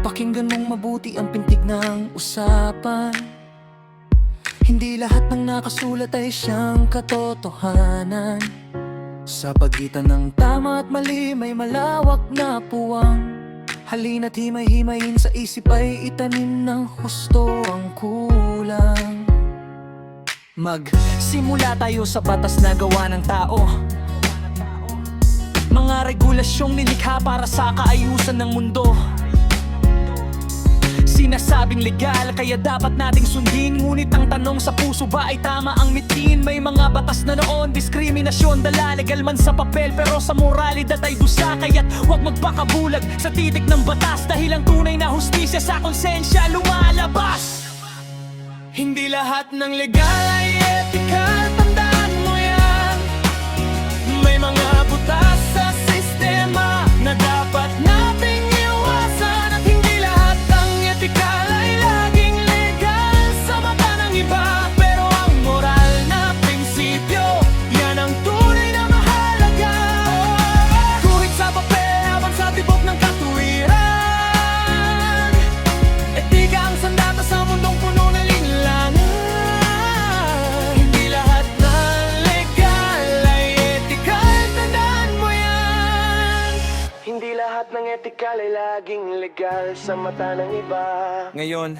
Pakinggan mong mabuti ang pintig ng usapan. Hindi lahat ng nakasulat ay siyang katotohanan. Sa pagitan ng tama at mali may malawak na puwang. Halina't himay-himayin sa isip ay itanim ng husto ang kulang. Magsimula tayo sa batas na gawa ng tao. Mga regulasyong nilikha para sa kaayusan ng mundo. Sinasabing legal, kaya dapat nating sundin. Ngunit ang tanong sa puso ba ay tama ang mitin? May mga batas na noon, diskriminasyon dala. Legal man sa papel pero sa moralidad ay dusa. Kaya't huwag magpakabulag sa titik ng batas, dahil ang tunay na hustisya sa konsensya lumalabas. Hindi lahat ng legal ay ethical, tandaan mo yan. May mga butas sa sistema na dapat nating iwasan. At hindi lahat ng ethical ay laging legal sa mata ng iba. Pero ang moral na prinsipyo, yan ang tunay na mahalaga. Guhit sa papel habang sa tibok ng katuwiran. Etika ang sandata sa mundong puno ng linlangan. Hindi lahat ng legal ay ethical, tandaan mo yan. Hindi lahat ng ethical ay laging legal sa mata ng iba. Ngayon,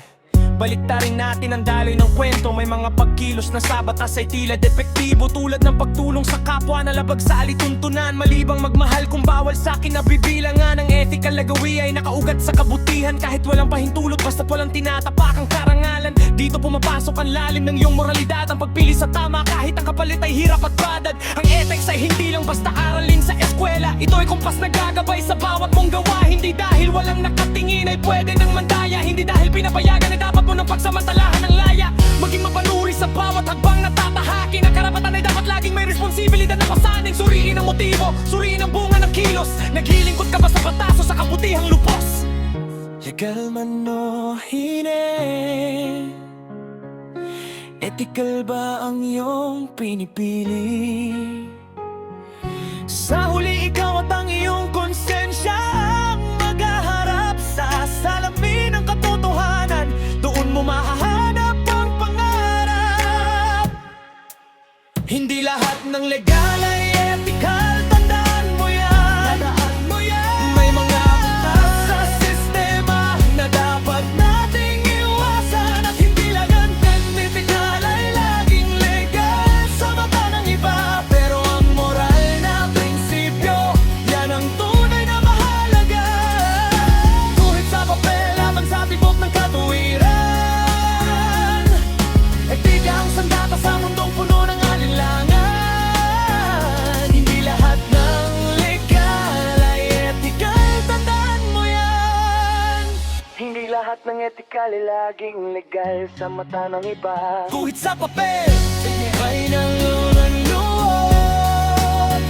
baliktarin natin ang daloy ng kwento. May mga pagkilos na sa batas ay tila depektibo, tulad ng pagtulong sa kapwa na labag sa alituntunan. Malibang magmahal kung bawal sa akin na bibilangan. Ang ethical na gawi ay nakaugat sa kabutihan, kahit walang pahintulot basta't walang tinatapak ang karangalan. Dito pumapasok ang lalim ng iyong moralidad, ang pagpili sa tama kahit ang kapalit ay hirap at badad. Ang ethics ay hindi lang basta aralin sa eskwela. Ito ay kumpas na gagabay sa bawat mong gawa. Hindi dahil walang nakatingin ay pwede nang mandaya. Hindi dahil pinapayagan ay dapat mo ng pagsamantalahan ng laya. Maging mapanuri sa bawat hagbang na tatahakin. Ang karapatan ay dapat laging may responsibilidad na pasanin. Suriin ang motibo, suriin ang bunga ng kilos. Naghilingkod ka ba sa batas o sa kabutihang lupos? Legal man o hindi, ethical ba ang iyong pinipili? Sa huli ikaw at ang iyong konsensya ang maghaharap sa salamin ng katotohanan. Doon mo mahahanap ang pangarap. Hindi lahat ng legal ay ethical, tandaan mo yan. May mga butas sa sistema na dapat nating iwasan. At hindi lahat ng ethical ay laging legal sa mata ng iba. Pero ang moral na prinsipyo, yan ang tunay na mahalaga. Guhit sa papel lamang sa tibok ng katuwiran. Etika ang sandata sa mundong puno ng alinlangan. Hindi lahat ng legal ay ethical, tandaan mo yan. Hindi lahat ng ethical ay laging legal sa mata ng iba. Guhit sa papel, ay nangunang loob.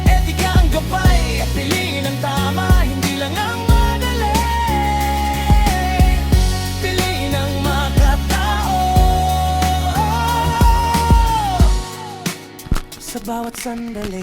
Etika ang gabay at piliin ang tama. Hindi lang ang madali, piliin ang makatao. Sa bawat sandali